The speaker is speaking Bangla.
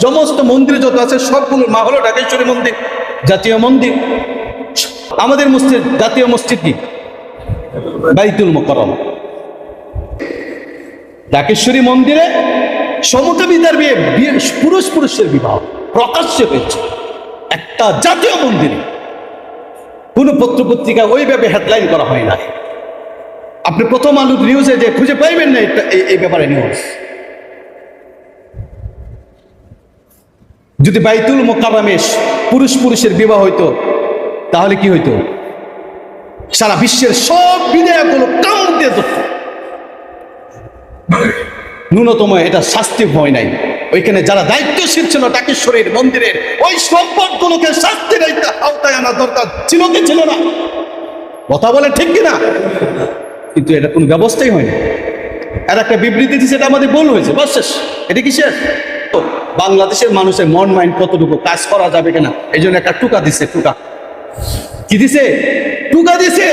সমস্ত মন্দির যত আছে সবগুলোর মা হলো ঢাকেশ্বরী মন্দির, জাতীয় মন্দির। আমাদের মসজিদ, জাতীয় মসজিদ কি? বাইতুল মুকাররম। ঢাকেশ্বরী মন্দিরে সমকামিতার বিয়ে, পুরুষ পুরুষের বিবাহ প্রকাশ্যে হয়েছে একটা জাতীয় মন্দিরে। কোন পত্রপত্রিকা ওইভাবে হেডলাইন করা হয় না। আপনি প্রথম আলোর নিউজে যে খুঁজে পাইবেন না এই ব্যাপারে নিউজ। যদি বাইতুল মুকাররমে পুরুষ পুরুষের বিবাহ হইতো তাহলে কি হইতো? সারা বিশ্বের সব বিধায়কগুলো কামড় দিয়ে ধরত। ন্যূনতম এটা শাস্তি ভয় নাই। ওইখানে যারা দায়িত্বশীল ছিল ঢাকেশ্বরীর মন্দিরের, ওই সম্পদগুলোকে শাস্তির আওতায় আনা দরকার ছিল কি ছিল না? কথা বলে ঠিক কিনা? কিন্তু এটা কোনো ব্যবস্থাই হয় না। আর একটা বিবৃতি দিচ্ছে, এটা আমাদের ভুল হয়েছে, বাস শেষ। এটা কি শেষ? বাংলাদেশের মানুষের মন মাইন্ড কতটুকু কাজ করা যাবে কিনা এই জন্য একটা টুকা দিছে। টুকা কি দিছে? টুকা দিছে।